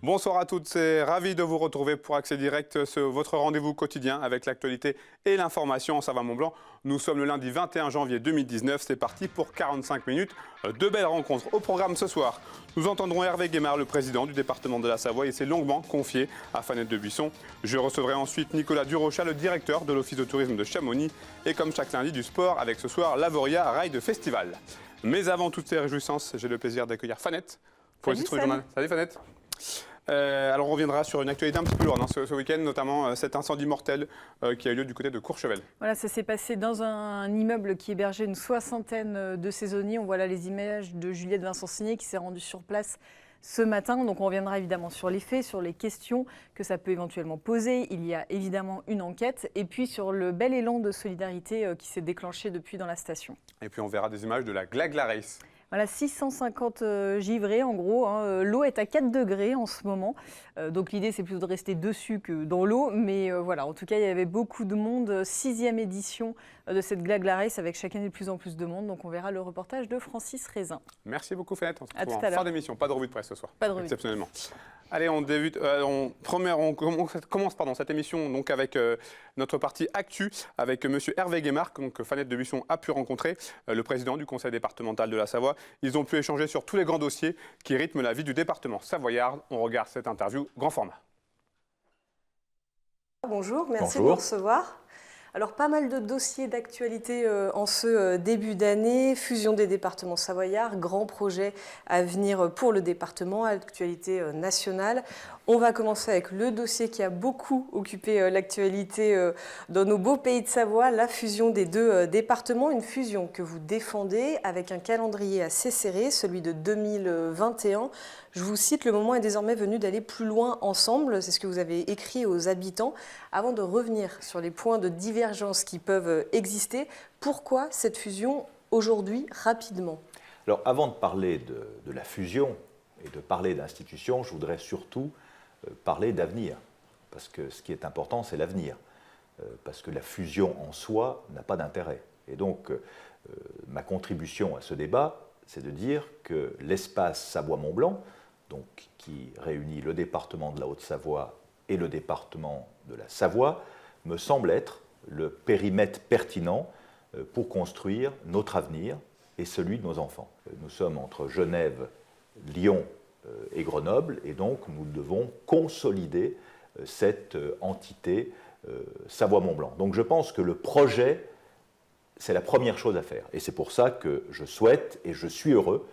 Bonsoir à toutes, c'est ravi de vous retrouver pour Accès Direct, votre rendez-vous quotidien avec l'actualité et l'information en Savoie-Mont-Blanc. Nous sommes le lundi 21 janvier 2019, c'est parti pour 45 minutes. De belles rencontres au programme ce soir. Nous entendrons Hervé Guémard, le président du département de la Savoie, et s'est longuement confié à Fanette de Buisson. Je recevrai ensuite Nicolas Durochat, le directeur de l'Office de tourisme de Chamonix, et comme chaque lundi du sport, avec ce soir l'Avoria Ride Festival. Mais avant toutes ces réjouissances, j'ai le plaisir d'accueillir Fanette pour le titre du journal. Salut Fanette. Alors on reviendra sur une actualité un petit peu lourde ce week-end, notamment cet incendie mortel qui a eu lieu du côté de Courchevel. Voilà, ça s'est passé dans un immeuble qui hébergeait une soixantaine de saisonniers. On voit là les images de Juliette Vincent-Signé qui s'est rendue sur place ce matin. Donc on reviendra évidemment sur les faits, sur les questions que ça peut éventuellement poser. Il y a évidemment une enquête et puis sur le bel élan de solidarité qui s'est déclenché depuis dans la station. Et puis on verra des images de la Glagla Race. Voilà, 650 givrés en gros. L'eau est à 4 degrés en ce moment. Donc l'idée, c'est plutôt de rester dessus que dans l'eau. Mais voilà, en tout cas, il y avait beaucoup de monde. 6e édition de cette Glagla Race avec chaque année de plus en plus de monde. Donc on verra le reportage de Francis Raisin. Merci beaucoup, Fanette. On se retrouve en fin d'émission. Pas de revue de presse ce soir. Pas de revue. Exceptionnellement. Allez, on commence cette émission donc avec notre partie Actu avec M. Hervé Guémard, que Fanette de Buisson a pu rencontrer, le président du conseil départemental de la Savoie. Ils ont pu échanger sur tous les grands dossiers qui rythment la vie du département savoyard. On regarde cette interview grand format. Bonjour, merci de nous recevoir. Alors, pas mal de dossiers d'actualité en ce début d'année. Fusion des départements savoyards, grand projet à venir pour le département, actualité nationale. On va commencer avec le dossier qui a beaucoup occupé l'actualité dans nos beaux pays de Savoie, la fusion des deux départements. Une fusion que vous défendez avec un calendrier assez serré, celui de 2021. Je vous cite, le moment est désormais venu d'aller plus loin ensemble. C'est ce que vous avez écrit aux habitants. Avant de revenir sur les points de divergence qui peuvent exister, pourquoi cette fusion aujourd'hui, rapidement? Alors, avant de parler de la fusion et de parler d'institutions, je voudrais surtout parler d'avenir. Parce que ce qui est important, c'est l'avenir. Parce que la fusion en soi n'a pas d'intérêt. Et donc, ma contribution à ce débat, c'est de dire que l'espace Savoie-Mont-Blanc, donc, qui réunit le département de la Haute-Savoie et le département de la Savoie, me semble être le périmètre pertinent pour construire notre avenir et celui de nos enfants. Nous sommes entre Genève, Lyon et Grenoble, et donc nous devons consolider cette entité Savoie-Mont-Blanc. Donc je pense que le projet, c'est la première chose à faire. Et c'est pour ça que je souhaite et je suis heureux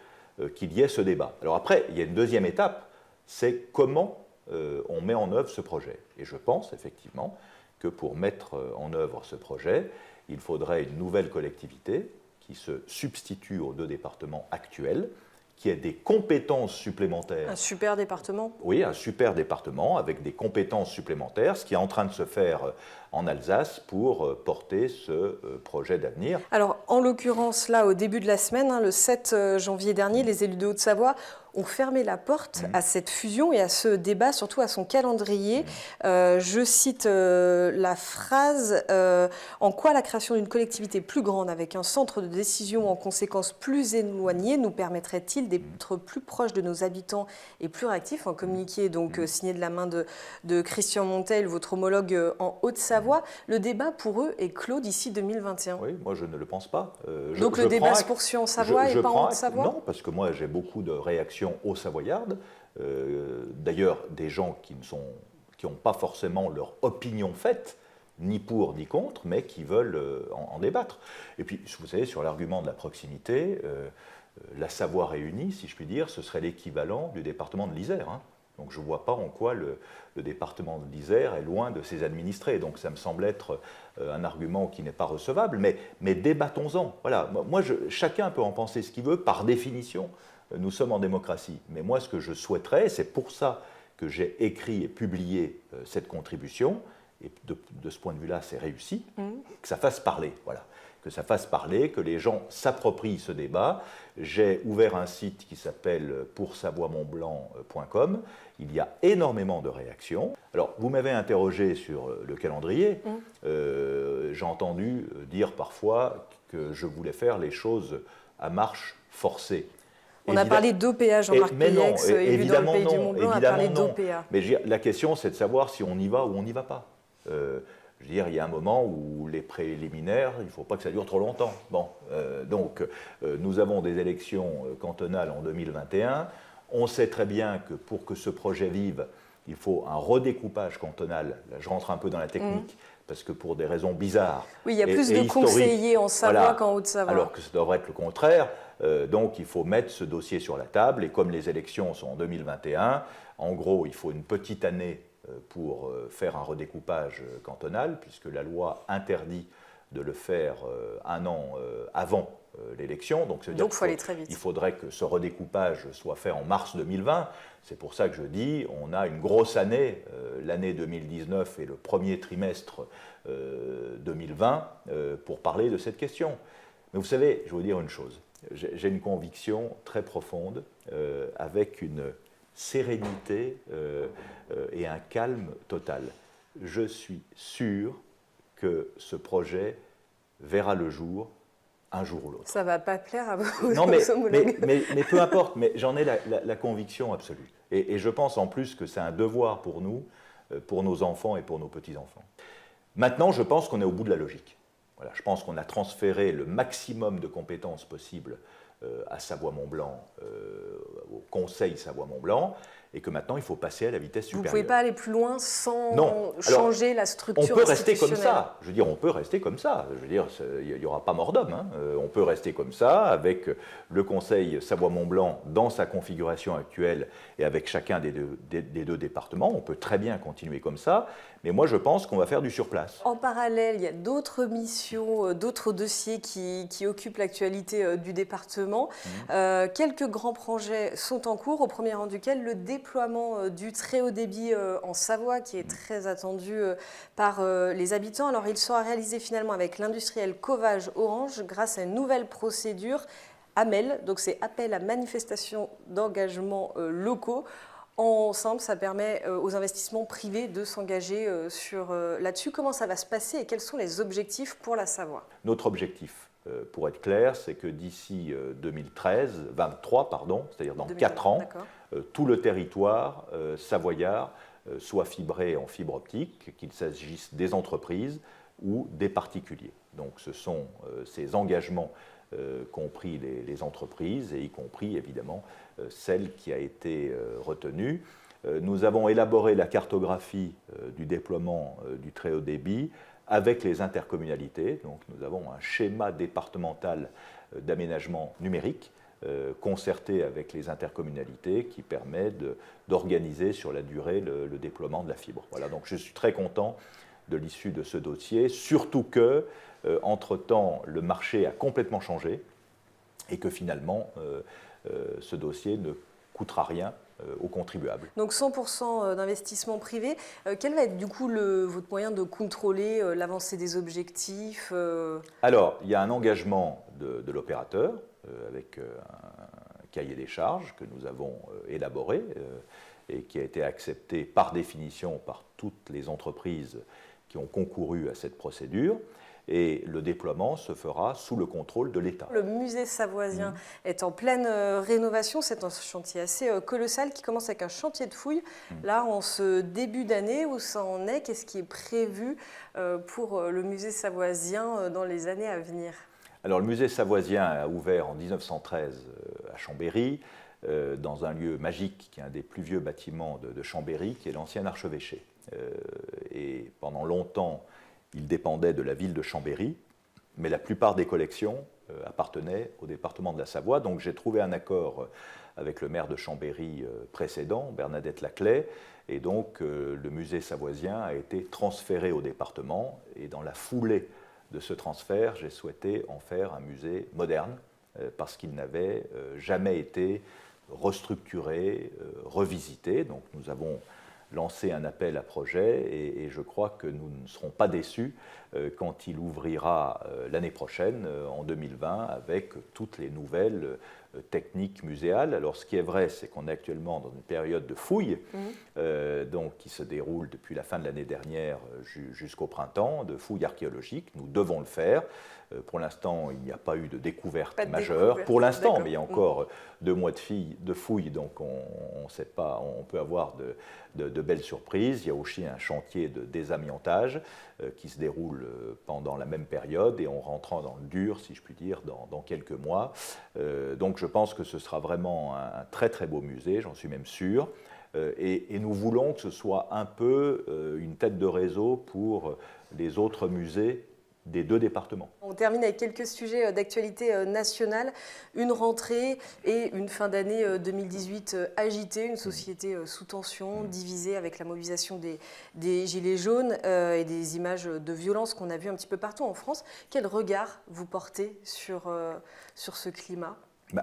qu'il y ait ce débat. Alors après, il y a une deuxième étape, c'est comment on met en œuvre ce projet. Et je pense effectivement que pour mettre en œuvre ce projet, il faudrait une nouvelle collectivité qui se substitue aux deux départements actuels, qui ait des compétences supplémentaires. Un super département? Oui, un super département avec des compétences supplémentaires, ce qui est en train de se faire en Alsace pour porter ce projet d'avenir. Alors, en l'occurrence, là, au début de la semaine, le 7 janvier dernier, les élus de Haute-Savoie ont fermé la porte à cette fusion et à ce débat, surtout à son calendrier. Je cite la phrase « En quoi la création d'une collectivité plus grande avec un centre de décision en conséquence plus éloigné nous permettrait-il d'être plus proches de nos habitants et plus réactifs ?» Un communiqué donc signé de la main de Christian Montel, votre homologue en Haute-Savoie. Le débat pour eux est clos d'ici 2021. Oui, moi je ne le pense pas. Donc le débat se poursuit en Savoie et pas en Haute-Savoie? Non, parce que moi j'ai beaucoup de réactions aux Savoyardes, d'ailleurs des gens qui n'ont pas forcément leur opinion faite, ni pour ni contre, mais qui veulent en débattre. Et puis, vous savez, sur l'argument de la proximité, la Savoie réunie, si je puis dire, ce serait l'équivalent du département de l'Isère. Donc je ne vois pas en quoi le département de l'Isère est loin de ses administrés. Donc ça me semble être un argument qui n'est pas recevable, mais débattons-en. Voilà. Moi, chacun peut en penser ce qu'il veut, par définition. Nous sommes en démocratie. Mais moi, ce que je souhaiterais, c'est pour ça que j'ai écrit et publié cette contribution, et de ce point de vue-là, c'est réussi, que ça fasse parler. Voilà. Que ça fasse parler, que les gens s'approprient ce débat. J'ai ouvert un site qui s'appelle poursavoiemontblanc.com. Il y a énormément de réactions. Alors, vous m'avez interrogé sur le calendrier. J'ai entendu dire parfois que je voulais faire les choses à marche forcée. On a parlé d'OPA, Jean-Marc Pélex, élu dans le Pays du Mont-Blanc, a parlé d'OPA. Mais la question, c'est de savoir si on y va ou on n'y va pas. Je veux dire, il y a un moment où les préliminaires, il ne faut pas que ça dure trop longtemps. Bon, donc, nous avons des élections cantonales en 2021. On sait très bien que pour que ce projet vive, il faut un redécoupage cantonal. Là, je rentre un peu dans la technique, parce que pour des raisons bizarres. Oui, il y a plus de conseillers en Savoie qu'en Haute-Savoie. Alors que ça devrait être le contraire. Donc, il faut mettre ce dossier sur la table. Et comme les élections sont en 2021, en gros, il faut une petite année pour faire un redécoupage cantonal, puisque la loi interdit de le faire un an avant l'élection. Donc, il faut aller très vite. Il faudrait que ce redécoupage soit fait en mars 2020. C'est pour ça que je dis, on a une grosse année, l'année 2019 et le premier trimestre 2020, pour parler de cette question. Mais vous savez, je vais vous dire une chose. J'ai une conviction très profonde, avec une sérénité et un calme total. Je suis sûr que ce projet verra le jour un jour ou l'autre. Ça ne va pas plaire à vos homologues. Mais peu importe, mais j'en ai la conviction absolue. Et je pense en plus que c'est un devoir pour nous, pour nos enfants et pour nos petits-enfants. Maintenant, je pense qu'on est au bout de la logique. Voilà, je pense qu'on a transféré le maximum de compétences possibles à Savoie-Mont-Blanc, au Conseil Savoie-Mont-Blanc, et que maintenant, il faut passer à la vitesse supérieure. Vous ne pouvez pas aller plus loin sans changer la structure institutionnelle. On peut rester comme ça. Je veux dire, on peut rester comme ça. Je veux dire, il n'y aura pas mort d'homme. Hein. On peut rester comme ça, avec le Conseil Savoie-Mont-Blanc dans sa configuration actuelle et avec chacun des deux départements. On peut très bien continuer comme ça. Mais moi, je pense qu'on va faire du surplace. En parallèle, il y a d'autres missions, d'autres dossiers qui occupent l'actualité du département. Quelques grands projets sont en cours, au premier rang duquel le déploiement du très haut débit en Savoie, qui est très attendu par les habitants. Alors, il sera réalisé finalement avec l'industriel Covage Orange grâce à une nouvelle procédure, AMEL, donc c'est appel à manifestation d'engagement locaux. Ensemble, ça permet aux investissements privés de s'engager là-dessus. Comment ça va se passer et quels sont les objectifs pour la Savoie? Notre objectif, pour être clair, c'est que d'ici 2023, c'est-à-dire dans 4 ans, tout le territoire savoyard soit fibré en fibre optique, qu'il s'agisse des entreprises ou des particuliers. Donc ce sont ces engagements qu'ont pris les entreprises, et y compris évidemment celle qui a été retenue. Nous avons élaboré la cartographie du déploiement du très haut débit avec les intercommunalités. Donc nous avons un schéma départemental d'aménagement numérique concerté avec les intercommunalités qui permet d'organiser sur la durée le déploiement de la fibre. Voilà, donc je suis très content de l'issue de ce dossier, surtout que, entre-temps, le marché a complètement changé et que finalement, ce dossier ne coûtera rien aux contribuables. Donc 100% d'investissement privé. Quel va être du coup votre moyen de contrôler l'avancée des objectifs Alors, il y a un engagement de l'opérateur avec un cahier des charges que nous avons élaboré et qui a été accepté par définition par toutes les entreprises qui ont concouru à cette procédure. Et le déploiement se fera sous le contrôle de l'État. Le musée savoisien est en pleine rénovation. C'est un chantier assez colossal qui commence avec un chantier de fouilles. Là, en ce début d'année, où ça en est, qu'est-ce qui est prévu pour le musée savoisien dans les années à venir? Alors, le musée savoisien a ouvert en 1913 à Chambéry, dans un lieu magique qui est un des plus vieux bâtiments de Chambéry, qui est l'ancien archevêché. Et pendant longtemps, il dépendait de la ville de Chambéry, mais la plupart des collections appartenaient au département de la Savoie. Donc j'ai trouvé un accord avec le maire de Chambéry précédent, Bernadette Laclais, et donc le musée savoisien a été transféré au département. Et dans la foulée de ce transfert, j'ai souhaité en faire un musée moderne, parce qu'il n'avait jamais été restructuré, revisité. Donc nous avons lancer un appel à projet et je crois que nous ne serons pas déçus quand il ouvrira l'année prochaine, en 2020, avec toutes les nouvelles technique muséale. Alors ce qui est vrai, c'est qu'on est actuellement dans une période de fouilles, donc, qui se déroule depuis la fin de l'année dernière jusqu'au printemps, de fouilles archéologiques. Nous devons le faire. Pour l'instant, il n'y a pas eu de découverte majeure. Pour l'instant, mais il y a encore 2 mois de fouilles, donc on sait pas, on peut avoir de belles surprises. Il y a aussi un chantier de désamiantage qui se déroule pendant la même période et on rentrant dans le dur, si je puis dire, dans quelques mois. Donc je pense que ce sera vraiment un très très beau musée, j'en suis même sûr. Et nous voulons que ce soit un peu une tête de réseau pour les autres musées des 2 départements. On termine avec quelques sujets d'actualité nationale. Une rentrée et une fin d'année 2018 agitée, une société sous tension, divisée avec la mobilisation des Gilets jaunes et des images de violence qu'on a vues un petit peu partout en France. Quel regard vous portez sur ce climat ?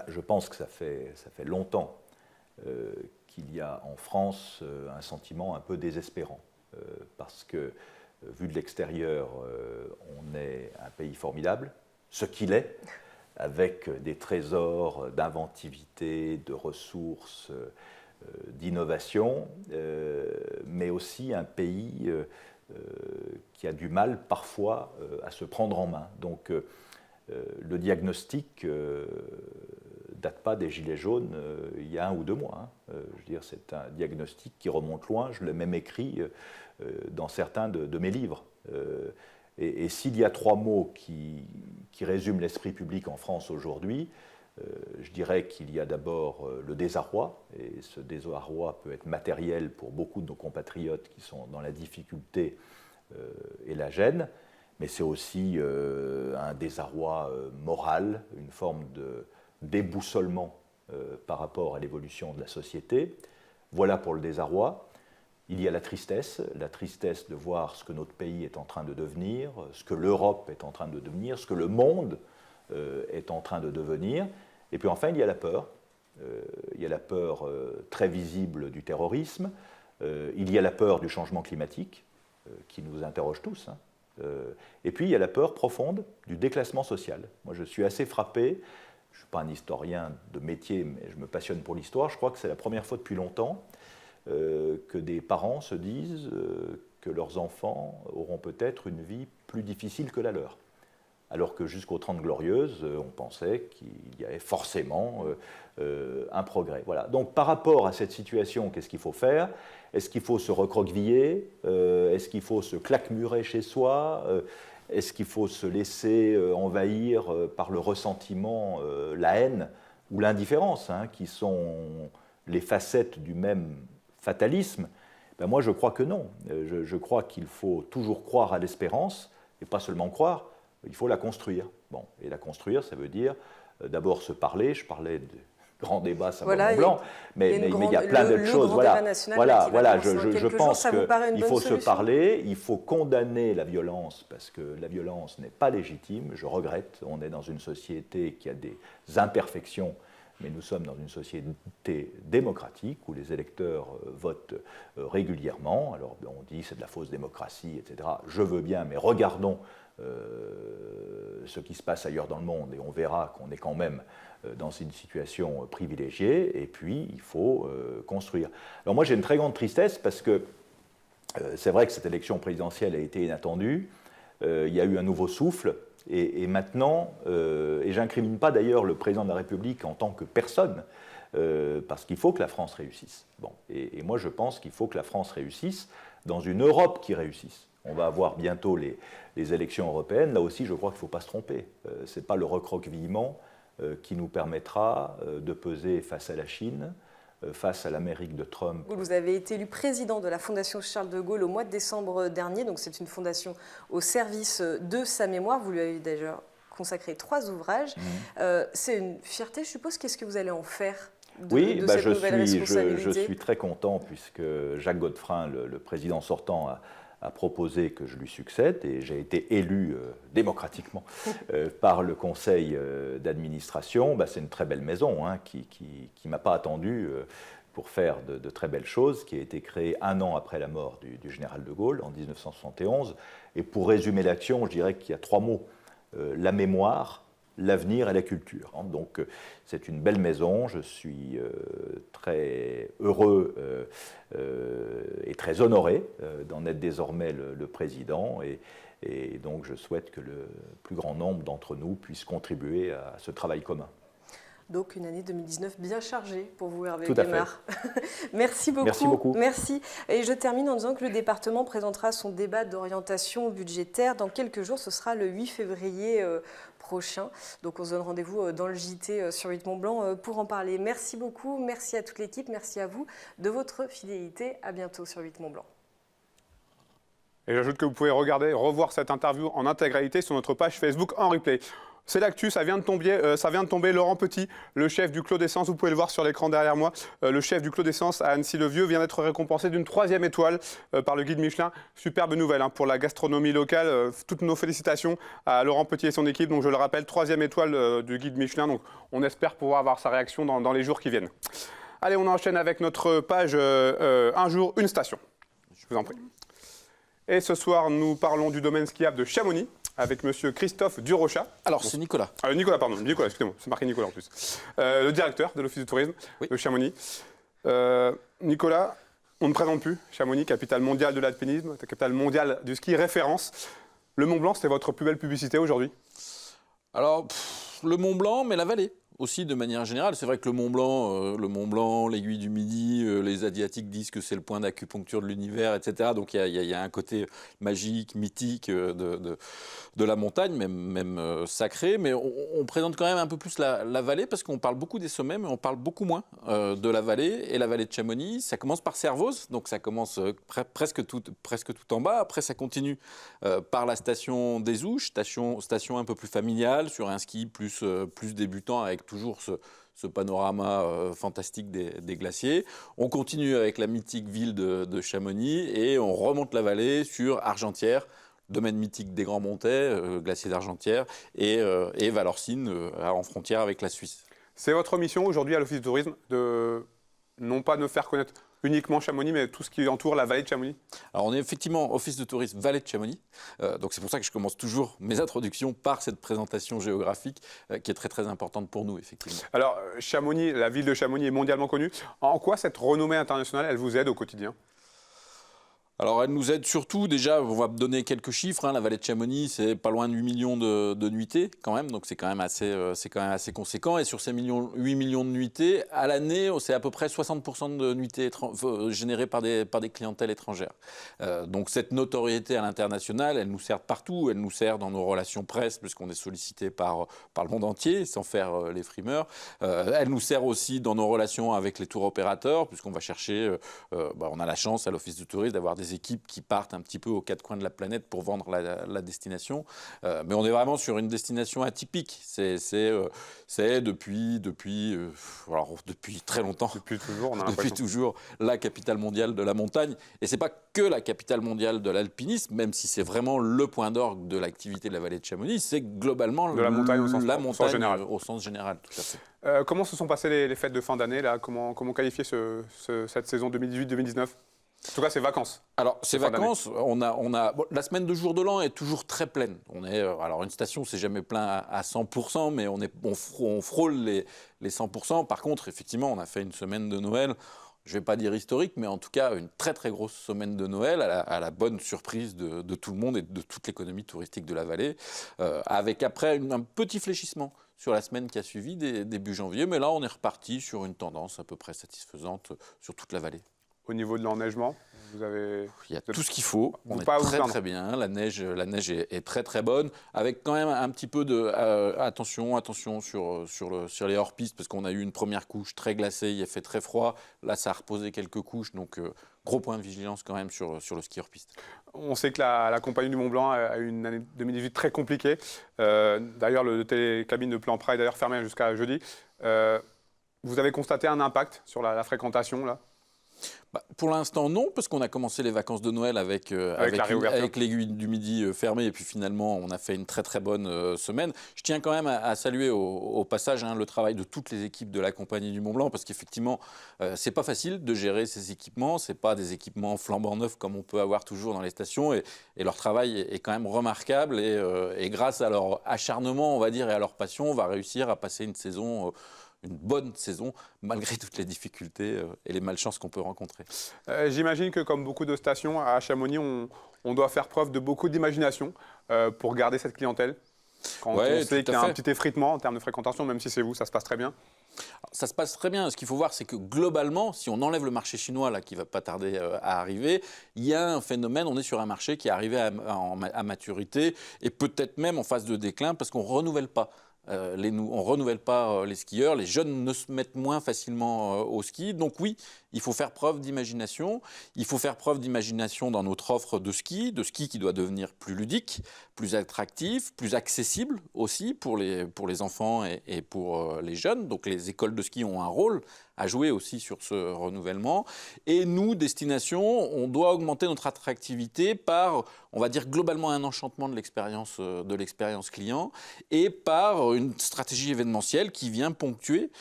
Je pense que ça fait longtemps qu'il y a en France un sentiment un peu désespérant, parce que vu de l'extérieur, on est un pays formidable, ce qu'il est, avec des trésors d'inventivité, de ressources, d'innovation, mais aussi un pays qui a du mal parfois à se prendre en main. Donc le diagnostic date pas des Gilets jaunes il y a 1 ou 2 mois. Je veux dire, c'est un diagnostic qui remonte loin, je l'ai même écrit dans certains de mes livres. Et s'il y a 3 mots qui résument l'esprit public en France aujourd'hui, je dirais qu'il y a d'abord le désarroi, et ce désarroi peut être matériel pour beaucoup de nos compatriotes qui sont dans la difficulté et la gêne, mais c'est aussi un désarroi moral, une forme de déboussolement par rapport à l'évolution de la société. Voilà pour le désarroi. Il y a la tristesse de voir ce que notre pays est en train de devenir, ce que l'Europe est en train de devenir, ce que le monde est en train de devenir. Et puis enfin, il y a la peur. Il y a la peur très visible du terrorisme. Il y a la peur du changement climatique, qui nous interroge tous. Et puis, il y a la peur profonde du déclassement social. Moi, je suis assez frappé. Je ne suis pas un historien de métier, mais je me passionne pour l'histoire. Je crois que c'est la première fois depuis longtemps que des parents se disent que leurs enfants auront peut-être une vie plus difficile que la leur. Alors que jusqu'aux 30 Glorieuses, on pensait qu'il y avait forcément un progrès. Voilà. Donc par rapport à cette situation, qu'est-ce qu'il faut faire ? Est-ce qu'il faut se recroqueviller ? Est-ce qu'il faut se claquemurer chez soi ? Est-ce qu'il faut se laisser envahir par le ressentiment, la haine ou l'indifférence, qui sont les facettes du même fatalisme ? Moi, je crois que non. Je crois qu'il faut toujours croire à l'espérance, et pas seulement croire, il faut la construire. Bon, et la construire, ça veut dire d'abord se parler. Je parlais de grands débats, ça va blanc, mais il y a plein d'autres choses. Je pense qu'il faut se parler, il faut condamner la violence, parce que la violence n'est pas légitime. Je regrette, on est dans une société qui a des imperfections, mais nous sommes dans une société démocratique où les électeurs votent régulièrement. Alors on dit c'est de la fausse démocratie, etc. Je veux bien, mais regardons ce qui se passe ailleurs dans le monde et on verra qu'on est quand même dans une situation privilégiée, et puis il faut construire. Alors moi j'ai une très grande tristesse parce que c'est vrai que cette élection présidentielle a été inattendue, il y a eu un nouveau souffle, et maintenant, et j'incrimine pas d'ailleurs le président de la République en tant que personne, parce qu'il faut que la France réussisse. Bon, et moi je pense qu'il faut que la France réussisse dans une Europe qui réussisse. On va avoir bientôt les élections européennes. Là aussi, je crois qu'il ne faut pas se tromper. Ce n'est pas le recroquevillement qui nous permettra de peser face à la Chine, face à l'Amérique de Trump. Vous avez été élu président de la Fondation Charles de Gaulle au mois de décembre dernier. Donc c'est une fondation au service de sa mémoire. Vous lui avez déjà consacré 3 ouvrages. C'est une fierté, je suppose. Qu'est-ce que vous allez en faire de cette nouvelle responsabilité ? Je suis très content puisque Jacques Godefroy, le président sortant, a proposé que je lui succède, et j'ai été élu démocratiquement par le conseil d'administration. C'est une très belle maison qui ne m'a pas attendu pour faire de très belles choses, qui a été créée 1 an après la mort du général de Gaulle, en 1971. Et pour résumer l'action, je dirais qu'il y a 3 mots. La mémoire, l'avenir et la culture. Donc c'est une belle maison, je suis très heureux et très honoré d'en être désormais le président et donc je souhaite que le plus grand nombre d'entre nous puisse contribuer à ce travail commun. Donc une année 2019 bien chargée pour vous, Hervé Tout à Guémard. Merci beaucoup. Merci beaucoup. Merci. Et je termine en disant que le département présentera son débat d'orientation budgétaire dans quelques jours. Ce sera le 8 février prochain. Donc on se donne rendez-vous dans le JT sur 8 Mont-Blanc pour en parler. Merci beaucoup. Merci à toute l'équipe. Merci à vous de votre fidélité. À bientôt sur 8 Mont-Blanc. Et j'ajoute que vous pouvez revoir cette interview en intégralité sur notre page Facebook en replay. C'est l'actu, ça vient de tomber. Laurent Petit, le chef du Clos d'Essence, vous pouvez le voir sur l'écran derrière moi, le chef du Clos d'Essence à Annecy-le-Vieux vient d'être récompensé d'une 3e étoile par le guide Michelin. Superbe nouvelle pour la gastronomie locale. Toutes nos félicitations à Laurent Petit et son équipe. Donc je le rappelle, 3e étoile du guide Michelin. Donc on espère pouvoir avoir sa réaction dans les jours qui viennent. Allez, on enchaîne avec notre page Un jour, une station. Je vous en prie. Et ce soir, nous parlons du domaine skiable de Chamonix avec monsieur Christophe Durochat. Alors, c'est Nicolas. Nicolas, excusez-moi, c'est marqué Nicolas en plus. Le directeur de l'Office du tourisme de Chamonix. Nicolas, on ne présente plus Chamonix, capitale mondiale de l'alpinisme, capitale mondiale du ski, référence. Le Mont Blanc, c'était votre plus belle publicité aujourd'hui? Alors, le Mont Blanc, mais la vallée aussi de manière générale. C'est vrai que le Mont Blanc, l'aiguille du Midi, les Asiatiques disent que c'est le point d'acupuncture de l'univers, etc. Donc il y a un côté magique, mythique de la montagne, même sacré. Mais on présente quand même un peu plus la vallée parce qu'on parle beaucoup des sommets, mais on parle beaucoup moins de la vallée. Et la vallée de Chamonix, ça commence par Servoz, donc ça commence presque tout en bas. Après, ça continue par la station des Ouches, station un peu plus familiale, sur un ski plus débutant avec toujours ce panorama fantastique des glaciers. On continue avec la mythique ville de Chamonix et on remonte la vallée sur Argentière, domaine mythique des Grands Montets, glacier d'Argentière, et Valorcine en frontière avec la Suisse. C'est votre mission aujourd'hui à l'Office du tourisme de non pas nous faire connaître uniquement Chamonix, mais tout ce qui entoure la vallée de Chamonix? Alors on est effectivement Office de tourisme Vallée de Chamonix, donc c'est pour ça que je commence toujours mes introductions par cette présentation géographique qui est très très importante pour nous effectivement. Alors Chamonix, la ville de Chamonix est mondialement connue. En quoi cette renommée internationale, elle vous aide au quotidien? Alors, elle nous aide surtout, déjà, on va donner quelques chiffres. La vallée de Chamonix, c'est pas loin de 8 millions de nuitées, quand même. Donc, c'est quand même assez conséquent. Et sur ces 8 millions de nuitées, à l'année, c'est à peu près 60% de nuitées générées par des clientèles étrangères. Donc, cette notoriété à l'international, elle nous sert partout. Elle nous sert dans nos relations presse, puisqu'on est sollicité par le monde entier, sans faire les frimeurs. Elle nous sert aussi dans nos relations avec les tours opérateurs, puisqu'on va chercher, on a la chance à l'Office du tourisme d'avoir des équipes qui partent un petit peu aux quatre coins de la planète pour vendre la destination. Mais on est vraiment sur une destination atypique. C'est depuis très longtemps. Depuis toujours, on a depuis toujours la capitale mondiale de la montagne. Et c'est pas que la capitale mondiale de l'alpinisme, même si c'est vraiment le point d'orgue de l'activité de la vallée de Chamonix, c'est globalement de la montagne au sens général. Tout à fait. Comment se sont passées les fêtes de fin d'année là? Comment qualifier cette saison 2018-2019? En tout cas, c'est vacances. Alors, ces vacances, on a la semaine de jour de l'an est toujours très pleine. Alors, une station, c'est jamais plein à 100%, mais on frôle les 100%. Par contre, effectivement, on a fait une semaine de Noël, je ne vais pas dire historique, mais en tout cas, une très, très grosse semaine de Noël à la bonne surprise de tout le monde et de toute l'économie touristique de la vallée, avec après un petit fléchissement sur la semaine qui a suivi, début janvier. Mais là, on est reparti sur une tendance à peu près satisfaisante sur toute la vallée. Au niveau de l'enneigement, il y a tout ce qu'il faut. On est très bien. La neige est très très bonne, avec quand même un petit peu de attention sur les hors-pistes, parce qu'on a eu une première couche très glacée, il a fait très froid. Là, ça a reposé quelques couches, donc gros point de vigilance quand même sur le ski hors-piste. On sait que la compagnie du Mont Blanc a eu une année 2018 très compliquée. D'ailleurs, le télécabine de Plan Pride est d'ailleurs fermé jusqu'à jeudi. Vous avez constaté un impact sur la fréquentation là? Pour l'instant, non, parce qu'on a commencé les vacances de Noël avec l'aiguille du Midi fermée, et puis finalement, on a fait une très très bonne semaine. Je tiens quand même à saluer au passage le travail de toutes les équipes de la Compagnie du Mont-Blanc, parce qu'effectivement, c'est pas facile de gérer ces équipements. C'est pas des équipements flambant neufs comme on peut avoir toujours dans les stations, et leur travail est quand même remarquable. Et grâce à leur acharnement, on va dire, et à leur passion, on va réussir à passer une bonne saison, malgré toutes les difficultés et les malchances qu'on peut rencontrer. J'imagine que comme beaucoup de stations à Chamonix, on doit faire preuve de beaucoup d'imagination pour garder cette clientèle. Quand on sait qu'il y a un petit effritement en termes de fréquentation, même si c'est vous, ça se passe très bien. Alors, ça se passe très bien. Ce qu'il faut voir, c'est que globalement, si on enlève le marché chinois, là, qui ne va pas tarder à arriver, il y a un phénomène, on est sur un marché qui est arrivé à maturité et peut-être même en phase de déclin parce qu'on ne renouvelle pas. On renouvelle pas les skieurs, les jeunes ne se mettent moins facilement au ski. Donc oui, il faut faire preuve d'imagination. Il faut faire preuve d'imagination dans notre offre de ski qui doit devenir plus ludique, plus attractif, plus accessible aussi pour les enfants et pour les jeunes. Donc les écoles de ski ont un rôle à jouer aussi sur ce renouvellement. Et nous, destination, on doit augmenter notre attractivité par, on va dire globalement, un enchantement de l'expérience client et par une stratégie événementielle qui vient ponctuer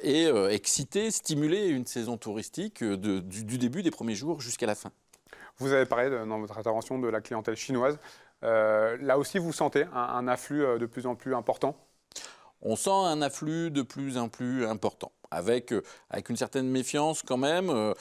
et exciter, stimuler une saison touristique du début des premiers jours jusqu'à la fin. Vous avez parlé dans votre intervention de la clientèle chinoise. Là aussi, vous sentez un afflux de plus en plus important? On sent un afflux de plus en plus important, avec une certaine méfiance quand même,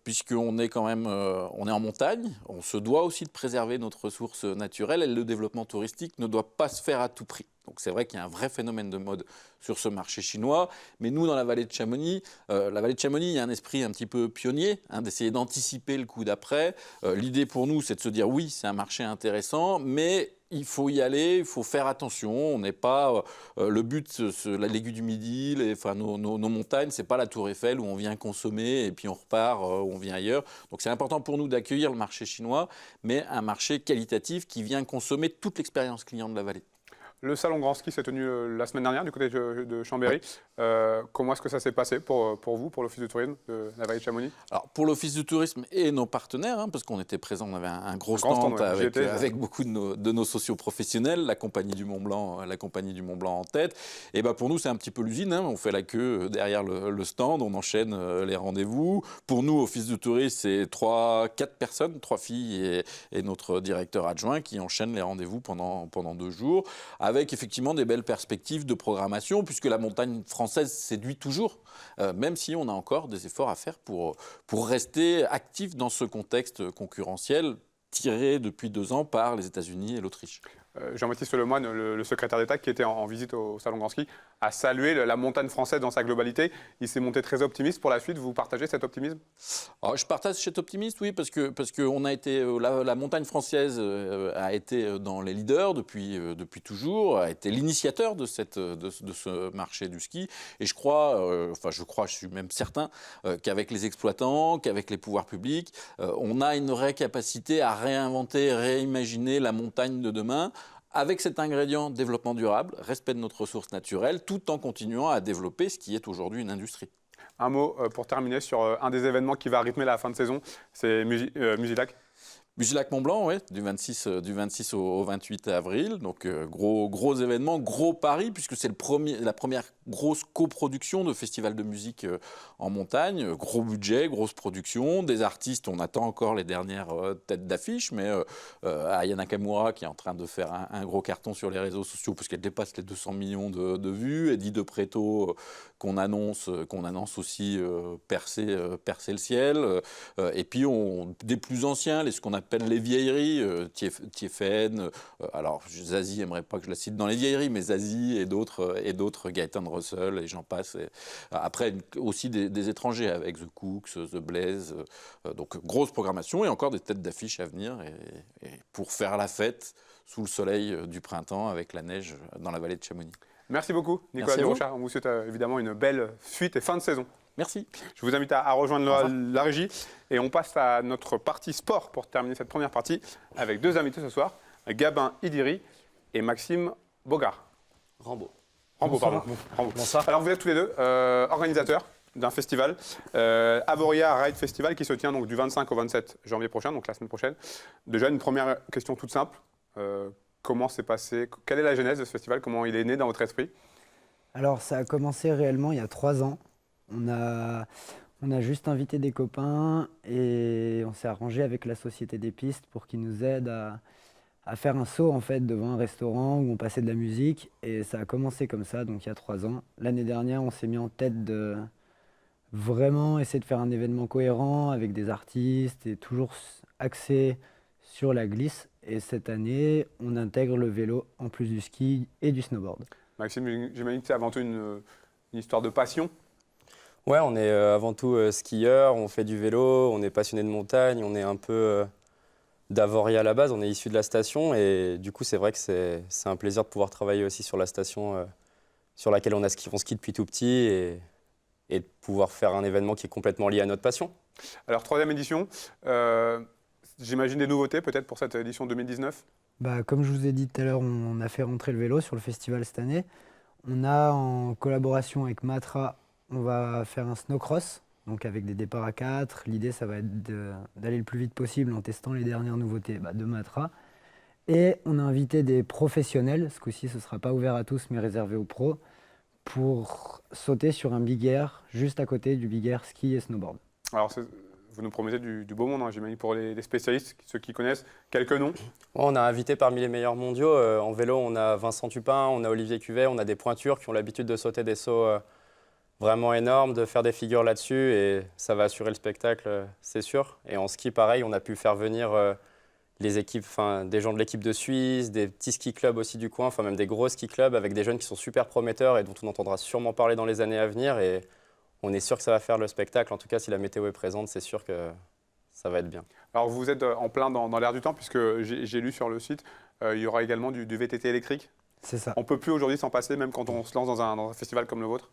puisqu'on est quand même on est en montagne. On se doit aussi de préserver notre ressource naturelle et le développement touristique ne doit pas se faire à tout prix. Donc c'est vrai qu'il y a un vrai phénomène de mode sur ce marché chinois. Mais nous, dans la vallée de Chamonix, il y a un esprit un petit peu pionnier, d'essayer d'anticiper le coup d'après. L'idée pour nous, c'est de se dire oui, c'est un marché intéressant, mais il faut y aller, il faut faire attention. On n'est pas le but, l'aiguille du Midi, nos montagnes, c'est pas la Tour Eiffel où on vient consommer et puis on repart, où on vient ailleurs. Donc c'est important pour nous d'accueillir le marché chinois, mais un marché qualitatif qui vient consommer toute l'expérience client de la vallée. Le salon Grand Ski s'est tenu la semaine dernière du côté de Chambéry. Comment est-ce que ça s'est passé pour vous, pour l'Office de tourisme de la vallée de Chamonix? Alors, pour l'Office de tourisme et nos partenaires, parce qu'on était présents, on avait un gros stand avec beaucoup de nos socioprofessionnels, la Compagnie du Mont-Blanc en tête. Et pour nous, c'est un petit peu l'usine. On fait la queue derrière le stand, on enchaîne les rendez-vous. Pour nous, Office de tourisme, c'est 3-4 personnes, 3 filles et notre directeur adjoint qui enchaînent les rendez-vous pendant 2 jours, avec effectivement des belles perspectives de programmation, puisque la montagne française séduit toujours, même si on a encore des efforts à faire pour rester actif dans ce contexte concurrentiel tiré depuis 2 ans par les États-Unis et l'Autriche. Jean-Baptiste Lemoyne, le secrétaire d'État qui était en visite au Salon Grand Ski, a salué la montagne française dans sa globalité. Il s'est monté très optimiste pour la suite. Vous partagez cet optimisme? Alors, je partage cet optimisme, oui, parce que on a été, la montagne française a été dans les leaders depuis toujours, a été l'initiateur de ce marché du ski. Et je suis même certain qu'avec les exploitants, qu'avec les pouvoirs publics, on a une vraie capacité à réinventer, réimaginer la montagne de demain, avec cet ingrédient développement durable, respect de notre ressource naturelle, tout en continuant à développer ce qui est aujourd'hui une industrie. Un mot pour terminer sur un des événements qui va rythmer la fin de saison, c'est Musilac. Musilac-Mont-Blanc, oui, du 26 au 28 avril. Donc, gros événement, gros pari, puisque c'est la première grosse coproduction de festival de musique en montagne. Gros budget, grosse production. Des artistes, on attend encore les dernières têtes d'affiche, mais Aya Nakamura qui est en train de faire un gros carton sur les réseaux sociaux, puisqu'elle dépasse les 200 millions de vues. Eddie De Pretto, qu'on annonce aussi percer le ciel. Et puis, des plus anciens, ce qu'on appelle les vieilleries, Tiefen, alors Zazie, j'aimerais pas que je la cite dans les vieilleries, mais Zazie et d'autres, Gaëtan Russell et j'en passe. Après, aussi des étrangers avec The Cooks, The Blaze, donc grosse programmation et encore des têtes d'affiche à venir et pour faire la fête sous le soleil du printemps avec la neige dans la vallée de Chamonix. Merci beaucoup, Nicolas Durochard. On vous souhaite évidemment une belle suite et fin de saison. Merci. Je vous invite à rejoindre la régie et on passe à notre partie sport pour terminer cette première partie avec 2 invités ce soir, Gabin Idiri et Maxime Bogart. Rambaud. Rambaud, pardon. Rambaud. Bonsoir. Alors vous êtes tous les deux organisateurs d'un festival, Avoria Ride Festival, qui se tient donc du 25 au 27 janvier prochain, donc la semaine prochaine. Déjà, une première question toute simple. Comment s'est passé, quelle est la genèse de ce festival? Comment il est né dans votre esprit? Alors, ça a commencé réellement il y a 3 ans. On a juste invité des copains et on s'est arrangé avec la Société des pistes pour qu'ils nous aident à faire un saut en fait devant un restaurant où on passait de la musique. Et ça a commencé comme ça, donc il y a 3 ans. L'année dernière, on s'est mis en tête de vraiment essayer de faire un événement cohérent avec des artistes et toujours axé sur la glisse. Et cette année, on intègre le vélo en plus du ski et du snowboard. Maxime, j'imagine que c'est avant tout une histoire de passion. Ouais, on est avant tout skieur, on fait du vélo, on est passionné de montagne, on est un peu d'Avoria à la base, on est issu de la station et du coup c'est vrai que c'est un plaisir de pouvoir travailler aussi sur la station sur laquelle on skie depuis tout petit et de pouvoir faire un événement qui est complètement lié à notre passion. Alors, 3e édition, j'imagine des nouveautés peut-être pour cette édition 2019? Bah, comme je vous ai dit tout à l'heure, on a fait rentrer le vélo sur le festival cette année. On a en collaboration avec Matra, on va faire un snowcross, donc avec des départs à 4. L'idée, ça va être d'aller le plus vite possible en testant les dernières nouveautés de Matra. Et on a invité des professionnels, ce coup-ci ce ne sera pas ouvert à tous mais réservé aux pros, pour sauter sur un big air juste à côté du big air ski et snowboard. Alors, vous nous promettez du beau monde, hein, j'imagine, pour les spécialistes, ceux qui connaissent. Quelques noms? On a invité parmi les meilleurs mondiaux. En vélo, on a Vincent Tupin, on a Olivier Cuvet, on a des pointures qui ont l'habitude de sauter des sauts vraiment énormes, de faire des figures là-dessus et ça va assurer le spectacle, c'est sûr. Et en ski, pareil, on a pu faire venir les équipes, des gens de l'équipe de Suisse, des petits ski clubs aussi du coin, enfin même des gros ski clubs avec des jeunes qui sont super prometteurs et dont on entendra sûrement parler dans les années à venir. Et on est sûr que ça va faire le spectacle. En tout cas, si la météo est présente, c'est sûr que ça va être bien. Alors, vous êtes en plein dans l'air du temps, puisque j'ai lu sur le site, il y aura également du VTT électrique. C'est ça. On ne peut plus aujourd'hui s'en passer, même quand on se lance dans un festival comme le vôtre.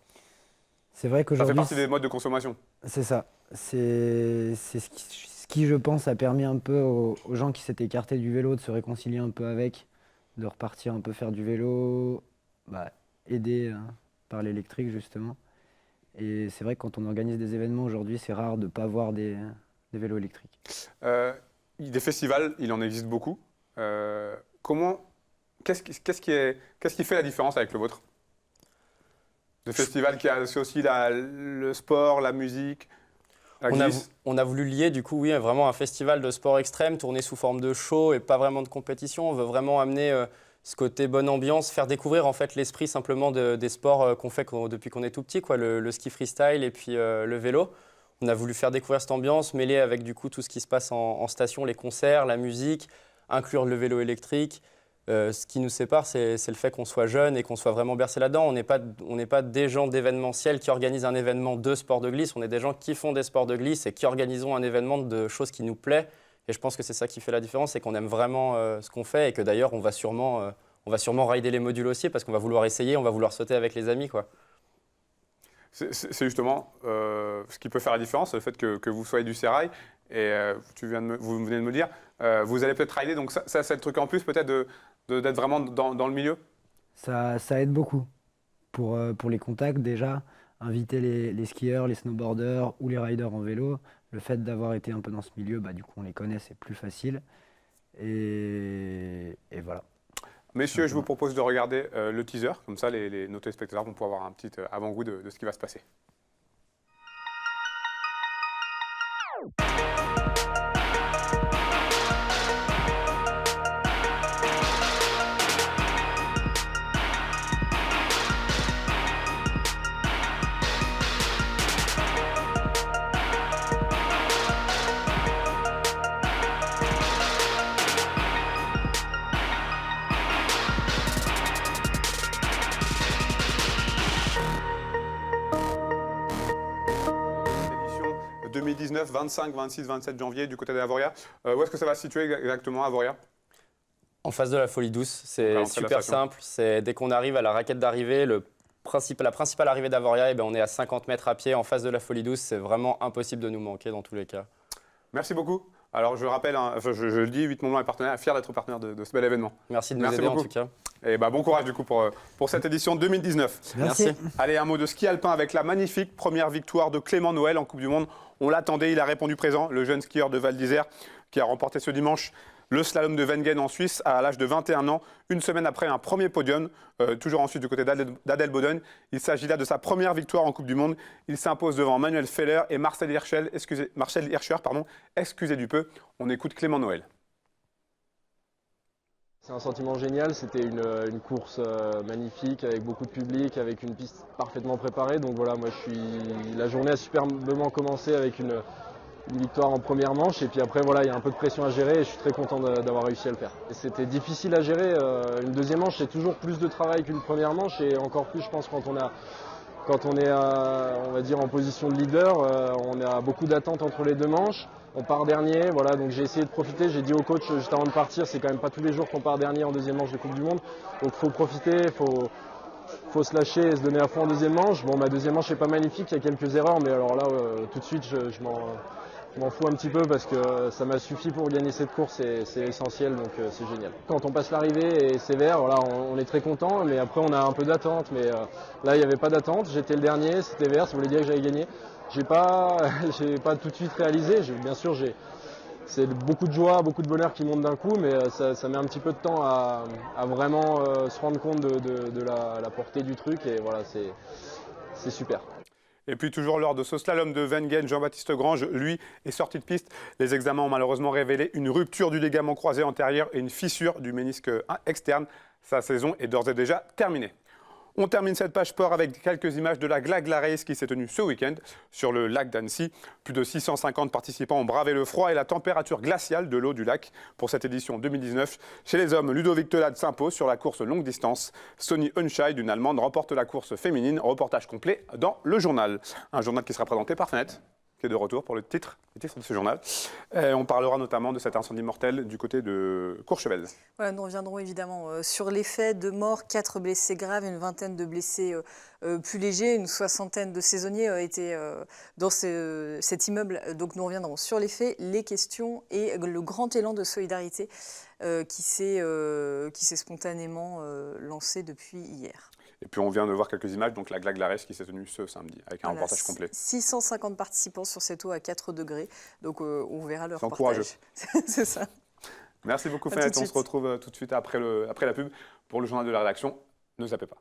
C'est vrai Ça fait qu'aujourd'hui, partie des modes de consommation. c'est ça. C'est ce qui, je pense, a permis un peu aux gens qui s'étaient écartés du vélo de se réconcilier un peu avec, de repartir un peu faire du vélo, aidé par l'électrique justement. Et c'est vrai que quand on organise des événements aujourd'hui, c'est rare de ne pas voir des vélos électriques. Des festivals, il en existe beaucoup. Qu'est-ce qui fait la différence avec le vôtre? Le festival qui a aussi le sport, la musique, la glisse. On a voulu lier, du coup, oui, vraiment un festival de sport extrême, tourné sous forme de show et pas vraiment de compétition. On veut vraiment amener ce côté bonne ambiance, faire découvrir en fait l'esprit simplement des sports qu'on fait depuis qu'on est tout petit, quoi, le ski freestyle et puis le vélo. On a voulu faire découvrir cette ambiance, mêler avec du coup tout ce qui se passe en station, les concerts, la musique, inclure le vélo électrique. Ce qui nous sépare, c'est le fait qu'on soit jeune et qu'on soit vraiment bercé là-dedans. On n'est pas des gens d'événementiel qui organisent un événement de sport de glisse. On est des gens qui font des sports de glisse et qui organisons un événement de choses qui nous plaît. Et je pense que c'est ça qui fait la différence, c'est qu'on aime vraiment ce qu'on fait et que d'ailleurs, on va sûrement rider les modules aussi parce qu'on va vouloir essayer, on va vouloir sauter avec les amis, quoi. C'est justement ce qui peut faire la différence, le fait que vous soyez du Sérail. Et vous venez de me dire, vous allez peut-être rider, donc ça c'est le truc en plus peut-être d'être vraiment dans le milieu? Ça aide beaucoup pour les contacts déjà, inviter les skieurs, les snowboarders ou les riders en vélo. Le fait d'avoir été un peu dans ce milieu, du coup on les connaît, c'est plus facile. Et voilà. Messieurs, je vous propose de regarder le teaser, comme ça nos téléspectateurs vont pouvoir avoir un petit avant-goût de ce qui va se passer. Édition 2019, 25, 26, 27 janvier du côté d'Avoria. Où est-ce que ça va se situer exactement, Avoria? En face de la Folie Douce, c'est Donc, à l'entrée de la super station. simple. C'est dès qu'on arrive à la raquette d'arrivée, la principale arrivée d'Avoria, on est à 50 mètres à pied en face de la Folie Douce. C'est vraiment impossible de nous manquer dans tous les cas. Merci beaucoup. Alors je rappelle, hein, enfin, je le dis, 8 Mont Blanc est partenaire, fier d'être partenaire de ce bel événement. Merci de nous Merci aider beaucoup. en tout cas. Et bon courage du coup pour cette édition 2019. Merci. Allez, un mot de ski alpin avec la magnifique première victoire de Clément Noël en Coupe du Monde. On l'attendait, il a répondu présent, le jeune skieur de Val d'Isère qui a remporté ce dimanche le slalom de Wengen en Suisse à l'âge de 21 ans, une semaine après un premier podium, toujours ensuite du côté d'Adelboden. Il s'agit là de sa première victoire en Coupe du Monde. Il s'impose devant Manuel Feller et Marcel Hirscher, excusez du peu. On écoute Clément Noël. C'est un sentiment génial, c'était une course magnifique avec beaucoup de public, avec une piste parfaitement préparée. Donc voilà, moi la journée a superbement commencé avec une victoire en première manche et puis après voilà, il y a un peu de pression à gérer et je suis très content d'avoir réussi à le faire. C'était difficile à gérer, une deuxième manche c'est toujours plus de travail qu'une première manche et encore plus je pense quand on est on va dire en position de leader, on a beaucoup d'attentes entre les deux manches. On part dernier, voilà, donc j'ai essayé de profiter, j'ai dit au coach juste avant de partir, c'est quand même pas tous les jours qu'on part dernier en deuxième manche de Coupe du Monde, donc il faut profiter, faut se lâcher et se donner à fond en deuxième manche. Bon, ma deuxième manche n'est pas magnifique, il y a quelques erreurs, mais alors là, tout de suite, je m'en fous un petit peu parce que ça m'a suffi pour gagner cette course et c'est essentiel, donc c'est génial. Quand on passe l'arrivée et c'est vert, voilà, on est très content, mais après on a un peu d'attente, mais là il n'y avait pas d'attente, j'étais le dernier, c'était vert, ça voulait dire que j'avais gagné. J'ai pas tout de suite réalisé, bien sûr c'est beaucoup de joie, beaucoup de bonheur qui monte d'un coup, mais ça met un petit peu de temps à vraiment se rendre compte de la portée du truc et voilà, c'est super. Et puis toujours lors de ce slalom de Wengen, Jean-Baptiste Grange, lui, est sorti de piste. Les examens ont malheureusement révélé une rupture du ligament croisé antérieur et une fissure du ménisque externe. Sa saison est d'ores et déjà terminée. On termine cette page sport avec quelques images de la Glagla Race qui s'est tenue ce week-end sur le lac d'Annecy. Plus de 650 participants ont bravé le froid et la température glaciale de l'eau du lac pour cette édition 2019. Chez les hommes, Ludovic Telade s'impose sur la course longue distance. Sonny Hunscheid, une Allemande, remporte la course féminine. Reportage complet dans le journal. Un journal qui sera présenté par Fenêtre, qui est de retour pour le titre de ce journal. Et on parlera notamment de cet incendie mortel du côté de Courchevel. Voilà, nous reviendrons évidemment sur les faits. 2 morts, 4 blessés graves, une vingtaine de blessés plus légers, une soixantaine de saisonniers étaient dans cet immeuble. Donc nous reviendrons sur les faits, les questions et le grand élan de solidarité qui s'est spontanément lancé depuis hier. Et puis on vient de voir quelques images, donc la Glagla Race qui s'est tenue ce samedi, avec un reportage complet. 650 participants sur cette eau à 4 degrés, donc on verra le reportage. Courageux. C'est ça. Merci beaucoup À tout de Fenêtre, on suite. se retrouve tout de suite après la pub pour le journal de la rédaction. Ne zappez pas.